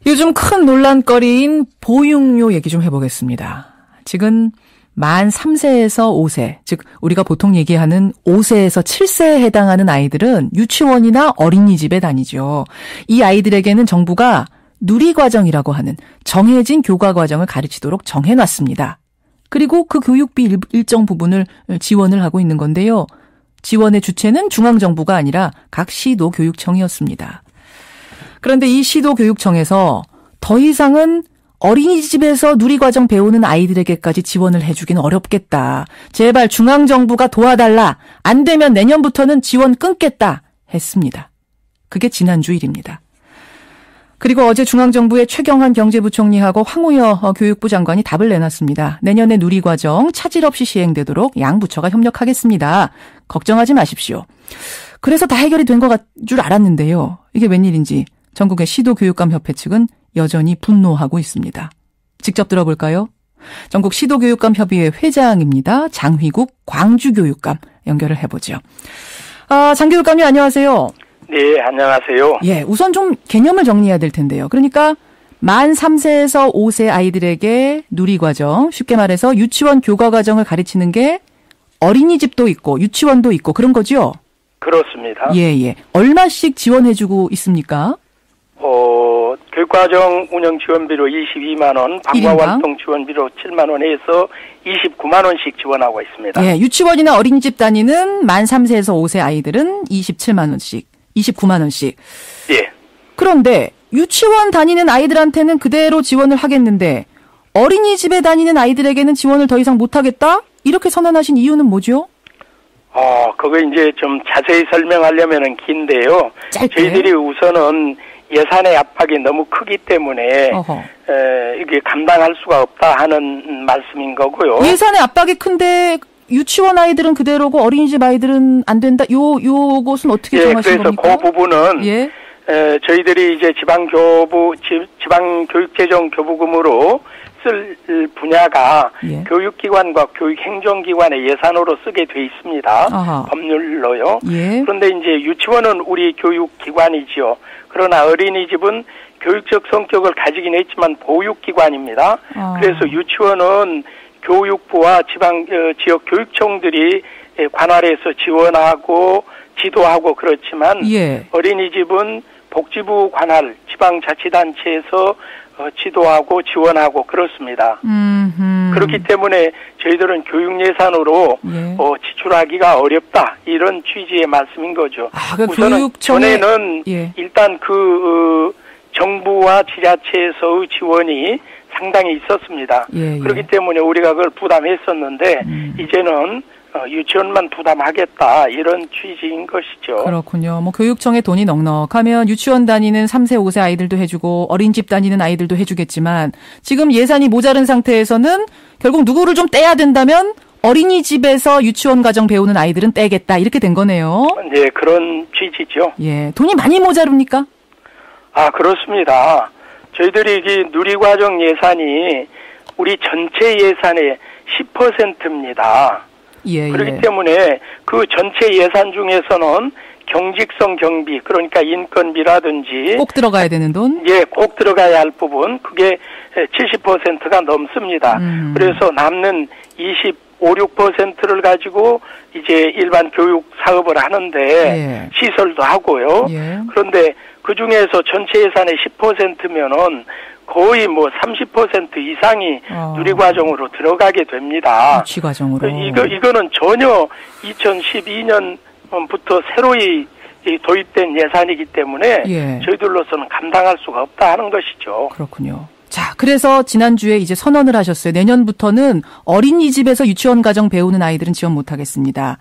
요즘 큰 논란거리인 보육료 얘기 좀 해보겠습니다. 지금 만 3세에서 5세, 즉 우리가 보통 얘기하는 5세에서 7세에 해당하는 아이들은 유치원이나 어린이집에 다니죠. 이 아이들에게는 정부가 누리과정이라고 하는 정해진 교과과정을 가르치도록 정해놨습니다. 그리고 그 교육비 일정 부분을 지원을 하고 있는 건데요. 지원의 주체는 중앙정부가 아니라 각 시도교육청이었습니다. 그런데 이 시도교육청에서 더 이상은 어린이집에서 누리과정 배우는 아이들에게까지 지원을 해주긴 어렵겠다. 제발 중앙정부가 도와달라. 안 되면 내년부터는 지원 끊겠다 했습니다. 그게 지난주 일입니다. 그리고 어제 중앙정부의 최경환 경제부총리하고 황우여 교육부 장관이 답을 내놨습니다. 내년에 누리과정 차질 없이 시행되도록 양 부처가 협력하겠습니다. 걱정하지 마십시오. 그래서 다 해결이 된 것 줄 알았는데요. 이게 웬일인지 전국의 시도교육감협회 측은 여전히 분노하고 있습니다. 직접 들어볼까요? 전국 시도교육감협의회 회장입니다. 장휘국 광주교육감 연결을 해보죠. 장 교육감님 안녕하세요. 네, 안녕하세요. 예, 우선 좀 개념을 정리해야 될 텐데요. 그러니까 만 3세에서 5세 아이들에게 누리과정, 쉽게 말해서 유치원 교과과정을 가르치는 게 어린이집도 있고 유치원도 있고 그런 거죠? 그렇습니다. 예. 얼마씩 지원해주고 있습니까? 교육과정 운영 지원비로 22만 원, 방과활동 지원비로 7만 원에서 29만 원씩 지원하고 있습니다. 예, 유치원이나 어린이집 다니는 만 3세에서 5세 아이들은 27만 원씩, 29만 원씩. 예. 그런데 유치원 다니는 아이들한테는 그대로 지원을 하겠는데 어린이집에 다니는 아이들에게는 지원을 더 이상 못하겠다? 이렇게 선언하신 이유는 뭐죠? 그거 이제 좀 자세히 설명하려면은 긴데요. 짧게. 저희들이 우선은 예산의 압박이 너무 크기 때문에 이게 감당할 수가 없다 하는 말씀인 거고요. 예산의 압박이 큰데 유치원 아이들은 그대로고 어린이집 아이들은 안 된다. 요것은 어떻게 정하신 겁니까? 그래서 그 부분은 저희들이 이제 지방교육재정교부금으로 쓸 분야가 교육기관과 교육행정기관의 예산으로 쓰게 돼 있습니다. 법률로요. 그런데 이제 유치원은 우리 교육기관이지요. 그러나 어린이집은 교육적 성격을 가지긴 했지만 보육기관입니다. 그래서 유치원은 교육부와 지역 교육청들이 관할해서 지원하고 지도하고 그렇지만 어린이집은 복지부 관할 지방자치단체에서 지도하고 지원하고 그렇습니다. 그렇기 때문에 저희들은 교육 예산으로 지출하기가 어렵다 이런 취지의 말씀인 거죠. 우선은 전에는 일단 그 정부와 지자체에서의 지원이 상당히 있었습니다. 그렇기 때문에 우리가 그걸 부담했었는데 이제는 유치원만 부담하겠다 이런 취지인 것이죠. 그렇군요. 뭐 교육청에 돈이 넉넉하면 유치원 다니는 3세, 5세 아이들도 해주고 어린이집 다니는 아이들도 해주겠지만 지금 예산이 모자른 상태에서는 결국 누구를 좀 떼야 된다면 어린이집에서 유치원 과정 배우는 아이들은 떼겠다 이렇게 된 거네요. 네, 그런 취지죠. 예, 돈이 많이 모자릅니까? 그렇습니다. 저희들이 이 누리과정 예산이 우리 전체 예산의 10%입니다. 그렇기 때문에 그 전체 예산 중에서는 경직성 경비, 그러니까 인건비라든지 꼭 들어가야 되는 돈? 꼭 들어가야 할 부분, 그게 70%가 넘습니다. 그래서 남는 6%를 가지고 이제 일반 교육 사업을 하는데 시설도 하고요. 그런데 그 중에서 전체 예산의 10%면은 거의 뭐 30% 이상이 누리과정으로 들어가게 됩니다. 유치과정으로. 이거는 전혀 2012년부터 새로이 도입된 예산이기 때문에 저희들로서는 감당할 수가 없다 하는 것이죠. 그렇군요. 자, 그래서 지난주에 이제 선언을 하셨어요. 내년부터는 어린이집에서 유치원 과정 배우는 아이들은 지원 못하겠습니다.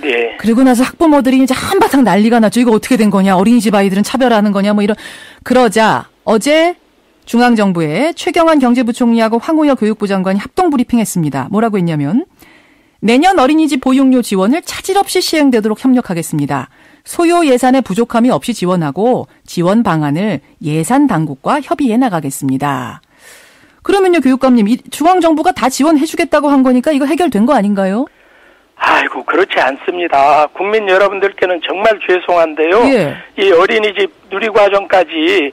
네. 그리고 나서 학부모들이 이제 한바탕 난리가 났죠. 이거 어떻게 된 거냐. 어린이집 아이들은 차별하는 거냐. 뭐 이런. 그러자 어제 중앙정부의 최경환 경제부총리하고 황우여 교육부 장관이 합동 브리핑했습니다. 뭐라고 했냐면 내년 어린이집 보육료 지원을 차질 없이 시행되도록 협력하겠습니다. 소요 예산의 부족함이 없이 지원하고 지원 방안을 예산 당국과 협의해 나가겠습니다. 그러면요, 교육감님, 중앙정부가 다 지원해 주겠다고 한 거니까 이거 해결된 거 아닌가요? 아이고, 그렇지 않습니다. 국민 여러분들께는 정말 죄송한데요. 이 어린이집 누리과정까지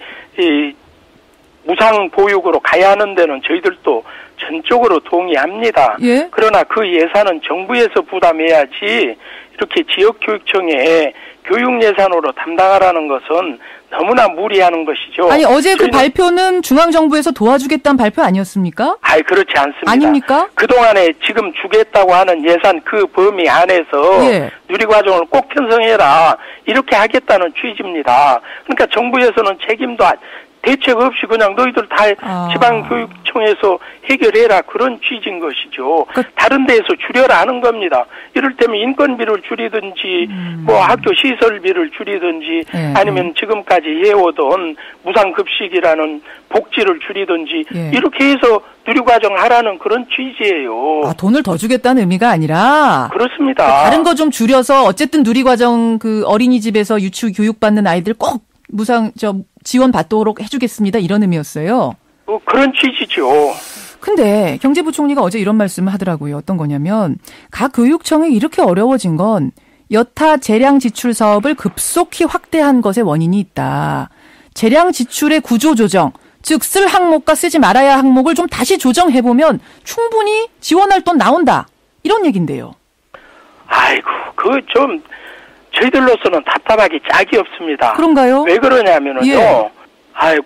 무상 보육으로 가야 하는 데는 저희들도 전적으로 동의합니다. 예? 그러나 그 예산은 정부에서 부담해야지 이렇게 지역교육청에 교육 예산으로 담당하라는 것은 너무나 무리하는 것이죠. 아니 어제 그 발표는 중앙정부에서 도와주겠다는 발표 아니었습니까? 아니 그렇지 않습니다. 아닙니까? 그동안에 지금 주겠다고 하는 예산 그 범위 안에서 예. 누리과정을 꼭 편성해라 이렇게 하겠다는 취지입니다. 그러니까 정부에서는 책임도 대책 없이 그냥 너희들 다 지방교육청에서 해결해라 그런 취지인 것이죠. 다른 데에서 줄여라 하는 겁니다. 이를테면 인건비를 줄이든지 뭐 학교 시설비를 줄이든지 아니면 지금까지 해오던 무상급식이라는 복지를 줄이든지 이렇게 해서 누리과정 하라는 그런 취지예요. 아, 돈을 더 주겠다는 의미가 아니라? 그렇습니다. 다른 거 좀 줄여서 어쨌든 누리과정 그 어린이집에서 유치 교육받는 아이들 꼭 무상 지원 받도록 해주겠습니다. 이런 의미였어요. 그런 취지죠. 근데 경제부총리가 어제 이런 말씀을 하더라고요. 어떤 거냐면 각 교육청이 이렇게 어려워진 건 여타 재량 지출 사업을 급속히 확대한 것에 원인이 있다. 재량 지출의 구조 조정, 즉 쓸 항목과 쓰지 말아야 할 항목을 좀 다시 조정해보면 충분히 지원할 돈 나온다. 이런 얘긴데요. 아이고, 좀 저희들로서는 답답하기 짝이 없습니다. 그런가요? 왜 그러냐면은요. 예.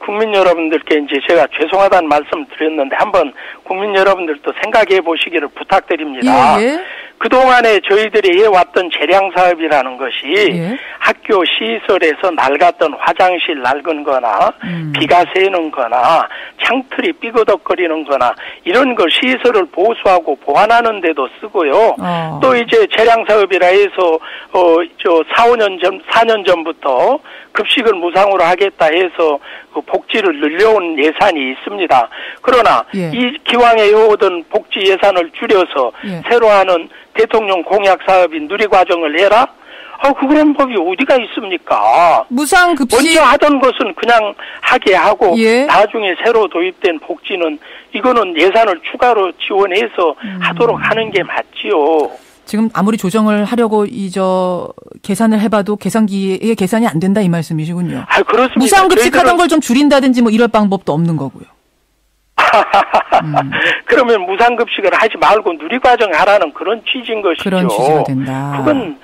국민 여러분들께 이제 제가 죄송하다는 말씀 드렸는데 한번 국민 여러분들도 생각해 보시기를 부탁드립니다. 예. 그동안에 저희들이 해왔던 재량 사업이라는 것이 학교 시설에서 낡았던 화장실 낡은 거나 비가 새는 거나 창틀이 삐그덕거리는 거나 이런 걸 시설을 보수하고 보완하는 데도 쓰고요. 또 이제 재량 사업이라 해서 4년 전부터 급식을 무상으로 하겠다 해서 그 복지를 늘려온 예산이 있습니다. 그러나 이 기왕에 해오던 복지 예산을 줄여서 새로 하는 대통령 공약 사업인 누리과정을 해라? 그런 법이 어디가 있습니까? 무상급식. 먼저 하던 것은 그냥 하게 하고 나중에 새로 도입된 복지는 이거는 예산을 추가로 지원해서 하도록 하는 게 맞지요. 지금 아무리 조정을 하려고 계산을 해봐도 계산기에 계산이 안 된다 이 말씀이시군요. 그렇습니다. 무상급식 하던 걸 좀 줄인다든지 뭐 이럴 방법도 없는 거고요. 그러면 무상급식을 하지 말고 누리과정 하라는 그런 취지인 것이죠. 그런 취지가 된다. 그건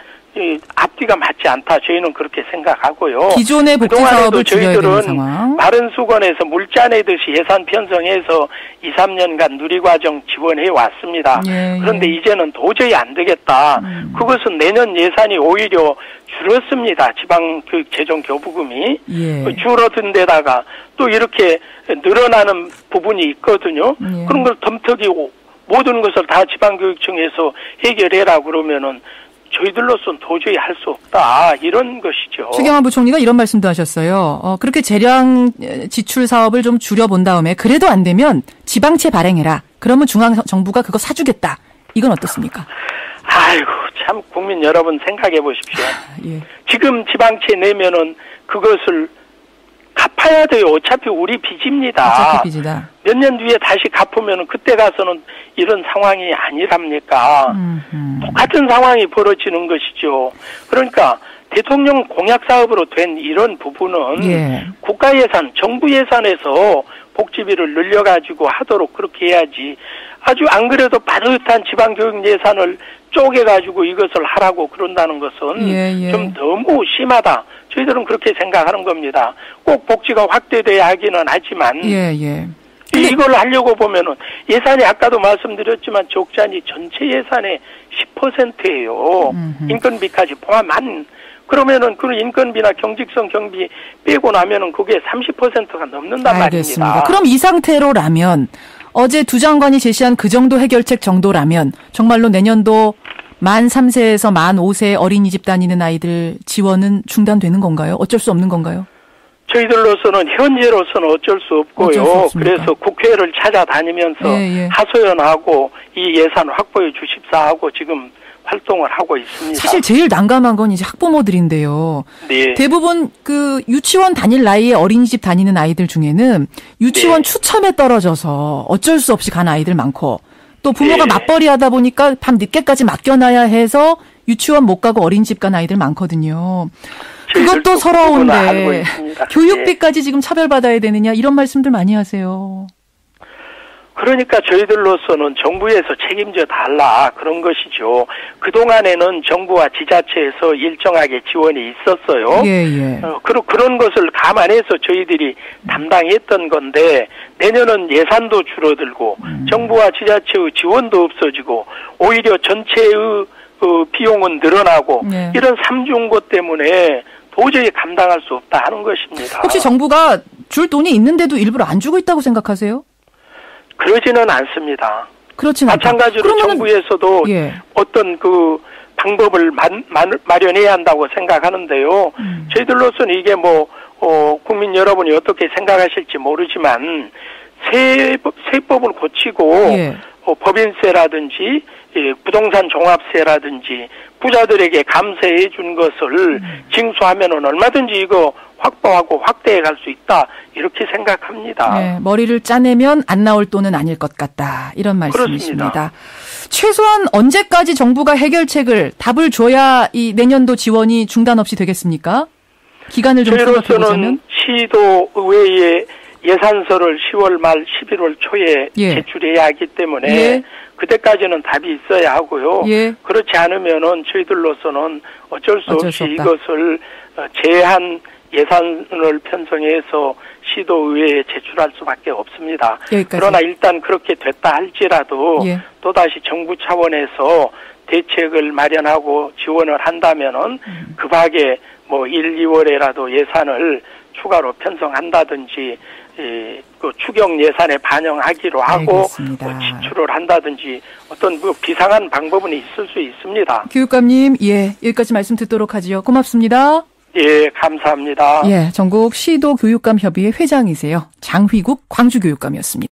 앞뒤가 맞지 않다. 저희는 그렇게 생각하고요. 기존의 복지 사업을 줄여야 되는 상황. 마른 수건에서 물짜 내듯이 예산 편성해서 2, 3년간 누리과정 지원해 왔습니다. 그런데 이제는 도저히 안 되겠다. 그것은 내년 예산이 오히려 줄었습니다. 지방교육재정교부금이. 줄어든 데다가 또 이렇게 늘어나는 부분이 있거든요. 그런 걸 덤터기고 모든 것을 다 지방교육청에서 해결해라 그러면은 저희들로서는 도저히 할 수 없다. 이런 것이죠. 최경환 부총리가 이런 말씀도 하셨어요. 그렇게 재량 지출 사업을 좀 줄여본 다음에 그래도 안 되면 지방채 발행해라. 그러면 중앙정부가 그거 사주겠다. 이건 어떻습니까? 아이고 참 국민 여러분 생각해 보십시오. 지금 지방채 내면은 그것을 갚아야 돼요. 어차피 우리 빚입니다. 어차피 빚이다. 몇 년 뒤에 다시 갚으면 그때 가서는 이런 상황이 아니랍니까? 똑같은 상황이 벌어지는 것이죠. 그러니까 대통령 공약 사업으로 된 이런 부분은 국가 예산, 정부 예산에서 복지비를 늘려가지고 하도록 그렇게 해야지. 아주 안 그래도 빠듯한 지방교육 예산을 쪼개가지고 이것을 하라고 그런다는 것은 좀 너무 심하다. 저희들은 그렇게 생각하는 겁니다. 꼭 복지가 확대돼야 하기는 하지만 이걸 하려고 보면은 예산이 아까도 말씀드렸지만 적자니 전체 예산의 10%예요. 인건비까지 포함한. 그러면은 그 인건비나 경직성 경비 빼고 나면은 그게 30%가 넘는단 말입니다. 그럼 이 상태로라면 어제 두 장관이 제시한 그 정도 해결책 정도라면 정말로 내년도 만 3세에서 만 5세 어린이집 다니는 아이들 지원은 중단되는 건가요? 어쩔 수 없는 건가요? 저희들로서는 현재로서는 어쩔 수 없고요. 그래서 국회를 찾아다니면서 하소연하고 이 예산 확보해 주십사 하고 지금 활동을 하고 있습니다. 사실 제일 난감한 건 이제 학부모들인데요. 대부분 그 유치원 다닐 나이에 어린이집 다니는 아이들 중에는 유치원 추첨에 떨어져서 어쩔 수 없이 간 아이들 많고 또 부모가 맞벌이 하다 보니까 밤 늦게까지 맡겨놔야 해서 유치원 못 가고 어린이집 간 아이들 많거든요. 그것도 서러운데 알고 있습니다. 교육비까지 지금 차별받아야 되느냐 이런 말씀들 많이 하세요. 그러니까 저희들로서는 정부에서 책임져 달라 그런 것이죠. 그동안에는 정부와 지자체에서 일정하게 지원이 있었어요. 예. 그런 것을 감안해서 저희들이 담당했던 건데 내년은 예산도 줄어들고 정부와 지자체의 지원도 없어지고 오히려 전체의 비용은 늘어나고 예. 이런 삼중고 때문에 도저히 감당할 수 없다 하는 것입니다. 혹시 정부가 줄 돈이 있는데도 일부러 안 주고 있다고 생각하세요? 그러지는 않습니다. 그렇진 않다. 마찬가지로 정부에서도 예. 어떤 그 방법을 마련해야 한다고 생각하는데요. 저희들로서는 이게 국민 여러분이 어떻게 생각하실지 모르지만 세법을 고치고 예. 법인세라든지 부동산 종합세라든지 부자들에게 감세해 준 것을 징수하면은 얼마든지 이거 확보하고 확대해 갈 수 있다 이렇게 생각합니다. 네, 머리를 짜내면 안 나올 돈은 아닐 것 같다 이런 말씀이십니다. 그렇습니다. 최소한 언제까지 정부가 해결책을 답을 줘야 이 내년도 지원이 중단 없이 되겠습니까? 기간을 좀 생각해 보자면 저희로서는 시도의회에 예산서를 10월 말 11월 초에 예. 제출해야 하기 때문에 예. 그때까지는 답이 있어야 하고요. 예. 그렇지 않으면은 저희들로서는 어쩔 수 없이 없다. 이것을 제한 예산을 편성해서 시도의회에 제출할 수밖에 없습니다. 여기까지. 그러나 일단 그렇게 됐다 할지라도 예. 또다시 정부 차원에서 대책을 마련하고 지원을 한다면은 그 밖에 1, 2월에라도 예산을 추가로 편성한다든지 그 추경 예산에 반영하기로 하고 지출을 한다든지 어떤 비상한 방법은 있을 수 있습니다. 교육감님, 예, 여기까지 말씀 듣도록 하지요. 고맙습니다. 예, 감사합니다. 예, 전국 시도 교육감 협의회 회장이세요. 장휘국 광주교육감이었습니다.